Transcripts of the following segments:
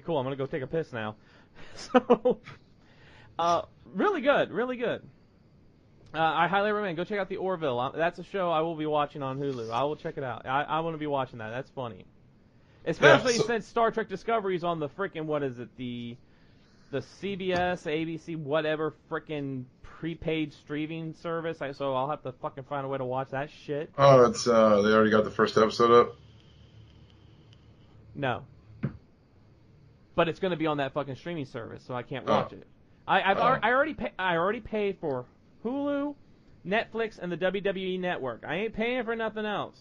cool. I'm gonna go take a piss now. So, really good, really good. I highly recommend. Go check out the Orville. That's a show I will be watching on Hulu. I will check it out. I want to be watching that. That's funny, especially since Star Trek Discovery is on the frickin' what is it the CBS, ABC, whatever frickin' prepaid streaming service. So I'll have to fucking find a way to watch that shit. Oh, it's they already got the first episode up. No. But it's going to be on that fucking streaming service, so I can't watch it. I already paid for Hulu, Netflix, and the WWE Network. I ain't paying for nothing else.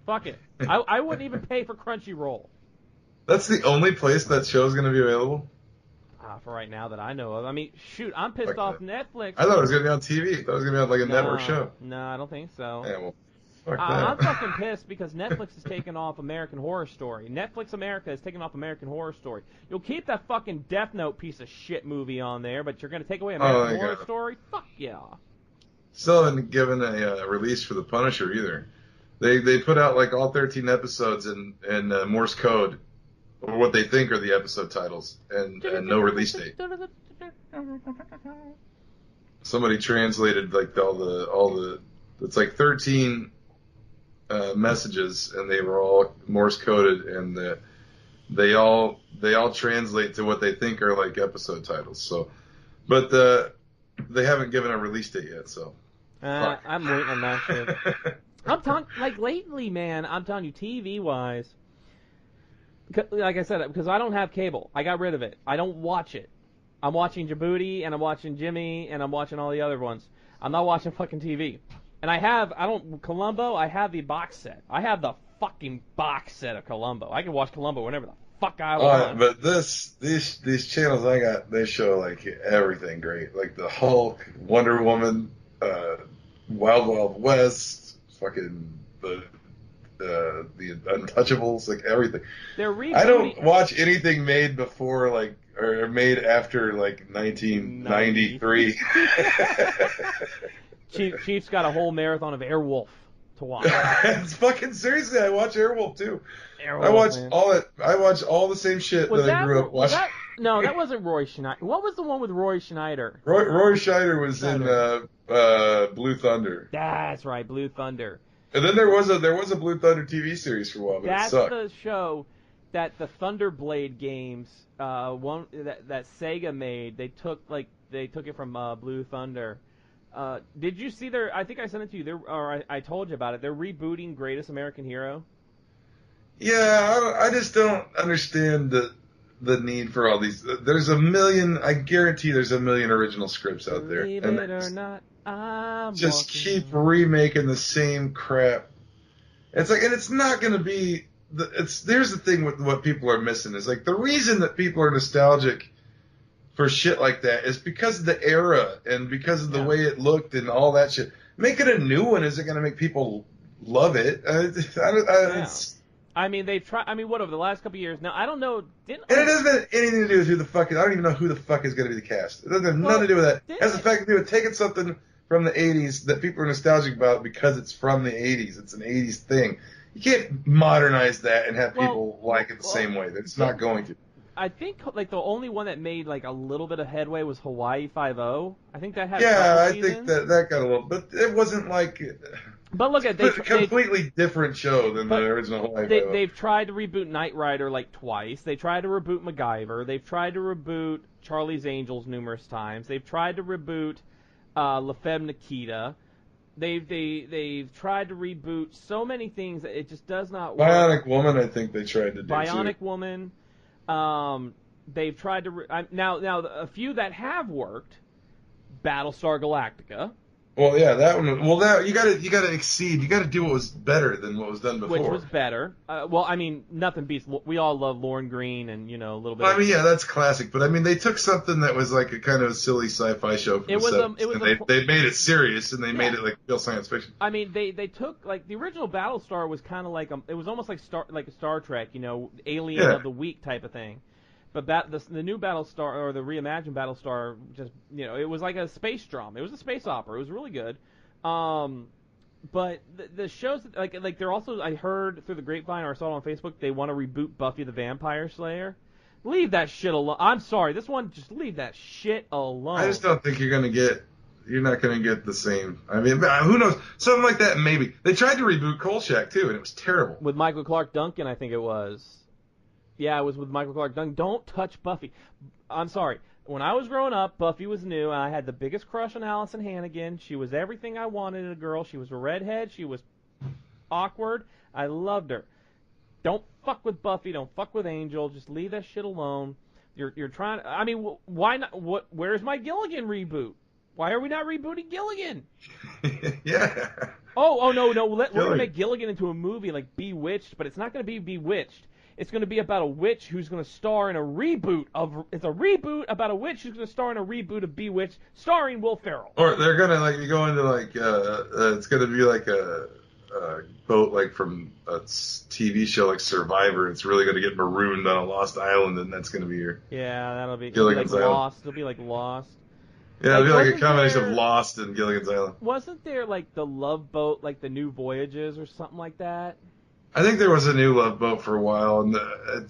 Fuck it. I wouldn't even pay for Crunchyroll. That's the only place that show's going to be available? For right now that I know of. I mean, shoot, I'm pissed off Netflix. I thought it was going to be on TV. I thought it was going to be on like a network show. No, I don't think so. Yeah, well, fuck that. I'm fucking pissed because Netflix has taken off American Horror Story. Netflix America has taken off American Horror Story. You'll keep that fucking Death Note piece of shit movie on there, but you're going to take away American Horror Story? Fuck yeah. Still haven't given a release for The Punisher either. They put out like all 13 episodes in Morse code, or what they think are the episode titles, and no release date. Somebody translated like all the it's like 13 messages, and they were all Morse coded, and they all translate to what they think are like episode titles. So, but they haven't given a release date yet. So, I'm waiting on that shit. I'm talking like lately, man. I'm telling you, TV wise, like I said, because I don't have cable. I got rid of it. I don't watch it. I'm watching Djibouti, and I'm watching Jimmy, and I'm watching all the other ones. I'm not watching fucking TV. And Columbo, I have the box set. I have the fucking box set of Columbo. I can watch Columbo whenever the fuck I want. But these channels I got, they show like everything great. Like the Hulk, Wonder Woman, Wild Wild West, fucking the Untouchables, like everything. I don't watch anything made before or made after like 1993. Chief's got a whole marathon of Airwolf to watch. It's fucking seriously, I watch Airwolf too. Airwolf, I watch all the same shit that I grew up watching. No, that wasn't Roy Schneider. What was the one with Roy Schneider? Roy Schneider was in Blue Thunder. That's right, Blue Thunder. And then there was a Blue Thunder TV series for a while, but that's it sucked. the show that the Thunderblade games, that Sega made. They took it from Blue Thunder. Did you see I think I sent it to you. I told you about it. They're rebooting Greatest American Hero. Yeah, I just don't understand the need for all these. There's a million. I guarantee there's a million original scripts out there. Believe it or not, I'm just keep remaking the same crap. It's like, and it's not going to be. There's the thing with what people are missing is like the reason that people are nostalgic for shit like that is because of the era and because of the way it looked and all that shit. Making a new one isn't going to make people love it. I mean, they've tried. I mean, what over the last couple of years? Now, I don't know. And it doesn't have anything to do with who the fuck is. I don't even know who the fuck is going to be the cast. It doesn't have nothing to do with that. It has the fact to do with taking something from the 80s that people are nostalgic about because it's from the 80s. It's an 80s thing. You can't modernize that and have people like it the same way. It's not going to. I think like the only one that made like a little bit of headway was Hawaii Five-0. I think that had. Yeah, I think that got a little, but it wasn't like. But look at it's a completely different show than the original Hawaii Five-0. They've tried to reboot Knight Rider like twice. They tried to reboot MacGyver. They've tried to reboot Charlie's Angels numerous times. They've tried to reboot La Femme Nikita. They've tried to reboot so many things that it just does not work. Bionic Woman, I think they tried to do Bionic Woman. They've tried to now a few that have worked. Battlestar Galactica. Well, yeah, that one. Well, that you gotta exceed. You gotta do what was better than what was done before. Which was better. Well, I mean, nothing beats. We all love Lauren Green and a little bit. Well, I mean, yeah, that's classic. But I mean, they took something that was like a kind of a silly sci-fi show from the 70s, and they made it serious and they made it like real science fiction. I mean, they took like the original Battlestar was kind of like it was almost like a Star Trek, Alien of the Week type of thing. But the new Battlestar, or the reimagined Battlestar, just, it was like a space drama. It was a space opera. It was really good. But the shows, like they're also, I heard through the grapevine, or I saw it on Facebook, they want to reboot Buffy the Vampire Slayer. Leave that shit alone. I'm sorry. This one, just leave that shit alone. I just don't think you're not going to get the same. I mean, who knows? Something like that, maybe. They tried to reboot Kolchak, too, and it was terrible. With Michael Clark Duncan, I think it was. Yeah, it was with Michael Clark Duncan. Don't touch Buffy. I'm sorry. When I was growing up, Buffy was new, and I had the biggest crush on Allison Hannigan. She was everything I wanted in a girl. She was a redhead. She was awkward. I loved her. Don't fuck with Buffy. Don't fuck with Angel. Just leave that shit alone. You're trying. I mean, why not? Where's my Gilligan reboot? Why are we not rebooting Gilligan? Yeah. Oh no. We're gonna make Gilligan into a movie like Bewitched, but it's not gonna be Bewitched. It's going to be about a witch who's going to star in a reboot of... It's a reboot about a witch who's going to star in a reboot of Bewitched, starring Will Ferrell. Or they're going to, like, go into, like... it's going to be, like, a boat, like, from a TV show like Survivor. It's really going to get marooned on a lost island, and that's going to be your... Yeah, that'll be... Gilligan's like Island. Lost. It'll be like Lost. Yeah, it'll be like a combination of Lost and Gilligan's Island. Wasn't there, like, the Love Boat, like the New Voyages or something like that? I think there was a new Love Boat for a while, and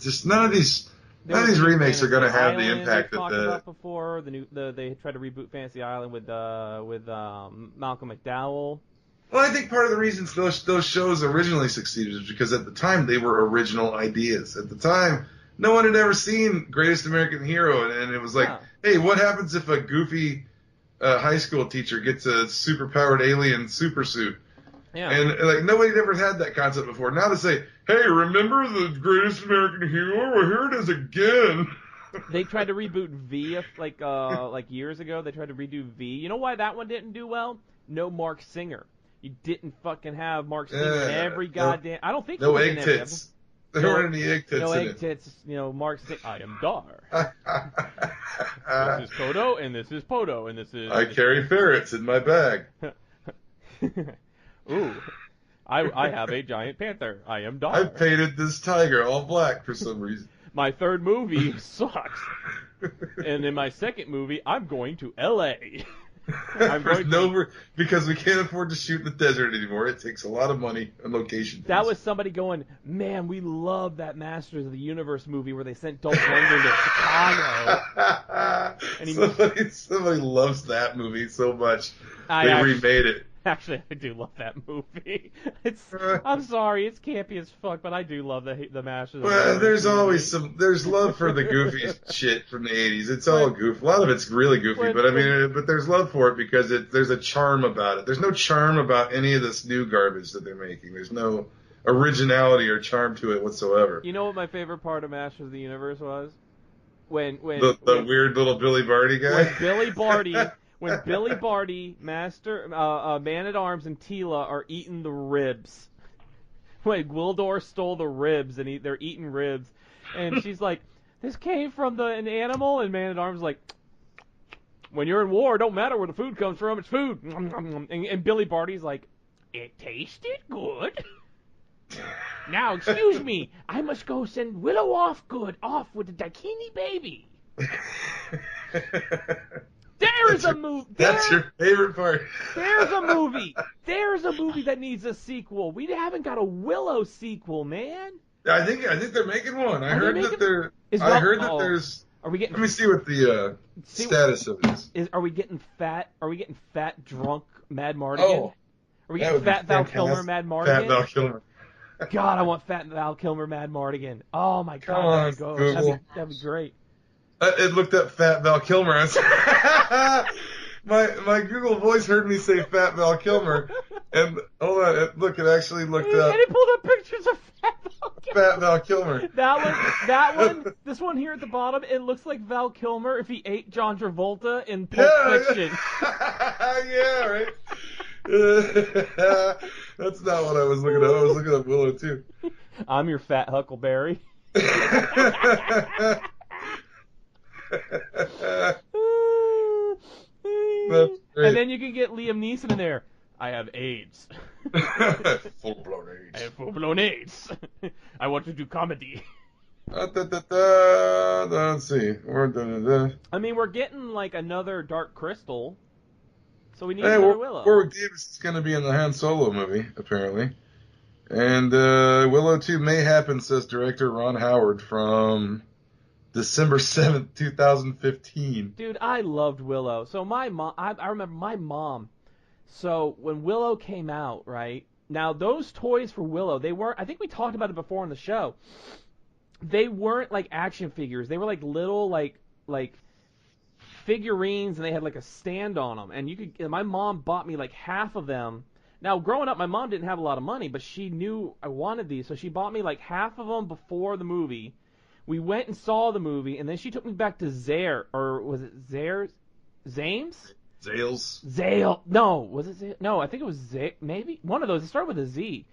just none of these remakes are going to have the impact that about before. They tried to reboot Fantasy Island with Malcolm McDowell. Well, I think part of the reasons those shows originally succeeded is because at the time they were original ideas. At the time, no one had ever seen Greatest American Hero, and it was like, hey, what happens if a goofy high school teacher gets a superpowered alien supersuit? Yeah. And, like, nobody had ever had that concept before. Now to say, hey, remember the Greatest American Hero? Well, here it is again. They tried to reboot V, like years ago. They tried to redo V. You know why that one didn't do well? No Mark Singer. You didn't fucking have Mark Singer in every goddamn... I don't think no egg tits. There weren't any egg tits no in egg it. tits. You know, Mark Singer... I am Dar. This is Kodo, and this is Podo, and this is... I carry ferrets in my bag. Ooh, I have a giant panther. I am Dar. I painted this tiger all black for some reason. My third movie sucks. And in my second movie, I'm going to L.A. Because we can't afford to shoot in the desert anymore. It takes a lot of money and location. That was somebody going, man, we love that Masters of the Universe movie where they sent Dolph Lundgren to Chicago. And somebody loves that movie so much. They remade it. Actually, I do love that movie. I'm sorry, it's campy as fuck, but I do love the Masters. Well, there's always there's love for the goofy shit from the 80s. It's all goofy. A lot of it's really goofy, but there's love for it because there's a charm about it. There's no charm about any of this new garbage that they're making. There's no originality or charm to it whatsoever. You know what my favorite part of Masters of the Universe was? When the weird little Billy Barty guy? When Billy Barty... When Billy Barty, Man-at-Arms, and Tila are eating the ribs. When Gwildor stole the ribs, and they're eating ribs. And she's like, this came from an animal? And Man-at-Arms is like, when you're in war, it don't matter where the food comes from, it's food. And Billy Barty's like, it tasted good. Now, excuse me, I must go send Willow off with the Daikini baby. There's a movie. That's your favorite part. There's a movie. There's a movie that needs a sequel. We haven't got a Willow sequel, man. I think they're making one. I heard that there's. Are we getting? Let me see what the status of it is. Are we getting fat? Are we getting fat, drunk, Mad Mardigan? Oh, are we getting fat Val Kilmer, Mad Mardigan? Fat Val Kilmer. God, I want fat Val Kilmer, Mad Mardigan. Oh my God, Come on, Google. That'd be great. It looked up Fat Val Kilmer. My Google Voice heard me say Fat Val Kilmer, and hold on, it actually looked up. And it pulled up pictures of Fat Val Kilmer. That one, this one here at the bottom, it looks like Val Kilmer if he ate John Travolta in Pulp Fiction. Yeah, right. That's not what I was looking at. I was looking at Willow too. I'm your fat Huckleberry. And then you can get Liam Neeson in there. I have AIDS. Full-blown AIDS. I have full-blown AIDS. I want to do comedy. Let's see. I mean, we're getting like another Dark Crystal, so we need another Willow. Warwick Davis is going to be in the Han Solo movie, apparently. And Willow 2 may happen, says director Ron Howard from December 7th, 2015. Dude, I loved Willow. So my mom, I remember my mom. So when Willow came out, right? Now those toys for Willow, they weren't. I think we talked about it before on the show. They weren't like action figures. They were like little like figurines, and they had like a stand on them. And you could. My mom bought me like half of them. Now growing up, my mom didn't have a lot of money, but she knew I wanted these, so she bought me like half of them before the movie. We went and saw the movie, and then she took me back to Zare, or was it Zare's? Zames? Zales. Zale. No, was it Zale? No, I think it was Zale. Maybe one of those. It started with a Z.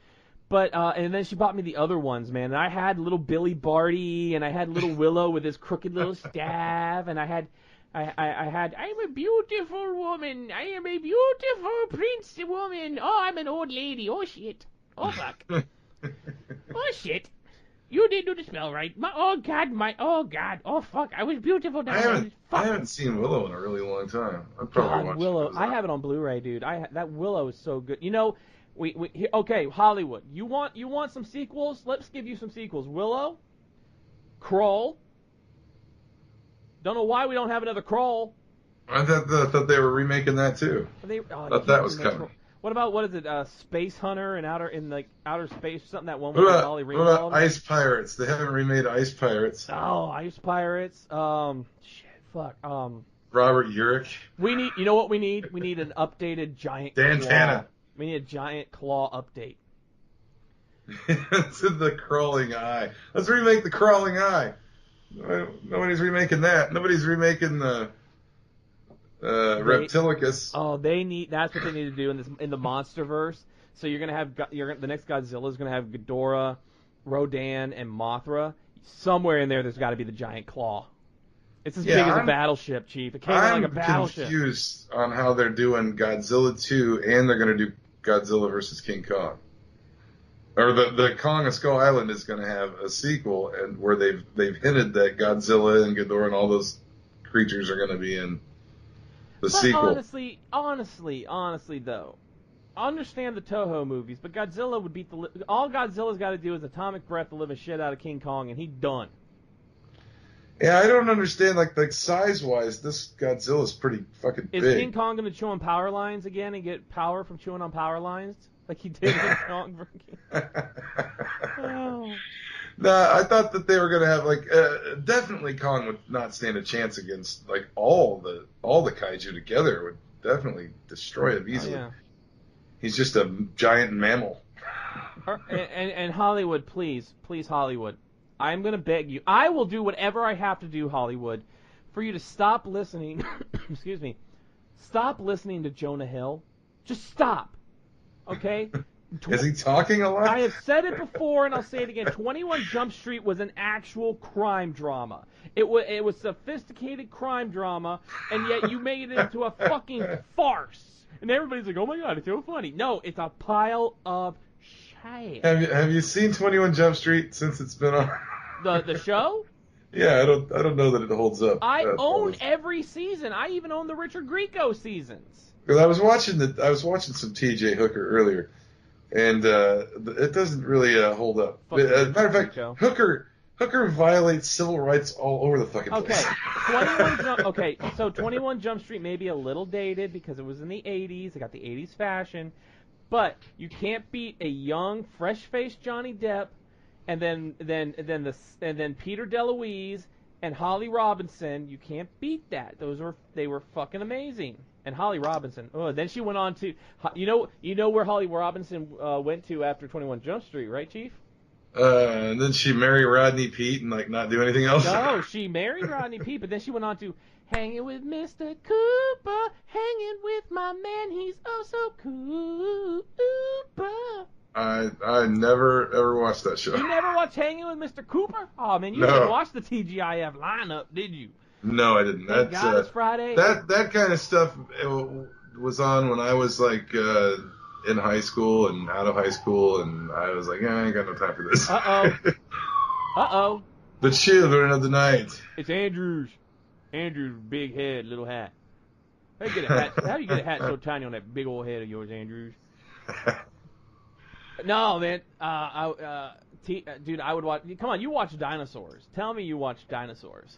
But and then she bought me the other ones, man. And I had little Billy Barty, and I had little Willow with his crooked little staff, and I had I'm a beautiful woman. I am a beautiful prince woman. Oh, I'm an old lady. Oh shit. Oh fuck. Oh shit. You didn't do the spell right. Oh god. Oh fuck. I was beautiful now. I haven't seen Willow in a really long time. I'd probably watch Willow. I have it on Blu-ray, dude. That Willow is so good. You know, okay, Hollywood. You want some sequels? Let's give you some sequels. Willow, Krull. Don't know why we don't have another Krull. I thought they were remaking that too. Thought that was coming. What is it? Space Hunter and outer space, something, that one with with Molly Ringwald. What about Ice Pirates? They haven't remade Ice Pirates. Oh, Ice Pirates. Shit, fuck. Robert Urich. We need. You know what we need? We need an updated giant. Dan claw. Tana. We need a giant claw update. It's in the crawling eye. Let's remake the crawling eye. Nobody's remaking that. Nobody's remaking the. Reptilicus. Oh, that's what they need to do in the MonsterVerse. So you're gonna have the next Godzilla is gonna have Ghidorah, Rodan, and Mothra. Somewhere in there's got to be the giant claw. It's as big as a battleship, Chief. It came out like a battleship. I'm confused on how they're doing Godzilla 2, and they're gonna do Godzilla versus King Kong. Or the Kong of Skull Island is gonna have a sequel, and where they've hinted that Godzilla and Ghidorah and all those creatures are gonna be in. The sequel. Honestly, though, I understand the Toho movies, but Godzilla would beat all Godzilla's got to do is atomic breath the living shit out of King Kong, and he's done. Yeah, I don't understand, like size-wise, this Godzilla's pretty fucking big. Is King Kong going to chew on power lines again and get power from chewing on power lines? Like he did in Kong. Oh. Nah, I thought that they were gonna have definitely Kong would not stand a chance against all the kaiju together. Would definitely destroy him easily. Yeah. He's just a giant mammal. And Hollywood, please Hollywood, I'm gonna beg you. I will do whatever I have to do, Hollywood, for you to stop listening. Excuse me. Stop listening to Jonah Hill. Just stop. Okay. Is he talking a lot? I have said it before, and I'll say it again. 21 Jump Street was an actual crime drama. It was sophisticated crime drama, and yet you made it into a fucking farce. And everybody's like, "Oh my god, it's so funny." No, it's a pile of shit. Have you seen 21 Jump Street since it's been on? The show? Yeah, I don't know that it holds up. I own every season. I even own the Richard Grieco seasons. Because I was watching some T.J. Hooker earlier. And it doesn't really hold up. As a matter of fact, Hooker violates civil rights all over the fucking place. So 21 Jump Street may be a little dated because it was in the 80s. It got the 80s fashion. But you can't beat a young, fresh-faced Johnny Depp and then Peter DeLuise and Holly Robinson. You can't beat that. They were fucking amazing. And Holly Robinson. Oh, then she went on to, you know where Holly Robinson went to after 21 Jump Street, right, Chief? And then she married Rodney Peete and not do anything else. No, she married Rodney Peete, but then she went on to hanging with Mr. Cooper, hanging with my man, he's oh so Cooper. I never ever watched that show. You never watched Hanging with Mr. Cooper? Oh man, you didn't watch the TGIF lineup, did you? No, I didn't. Thank God it's Friday. That kind of stuff was on when I was in high school and out of high school, and I was like, I ain't got no time for this. Uh-oh. The children of the night. It's Andrew's big head, little hat. How do you get a hat so tiny on that big old head of yours, Andrews? No, man. Dude, I would watch. Come on, you watch Dinosaurs. Tell me you watch Dinosaurs.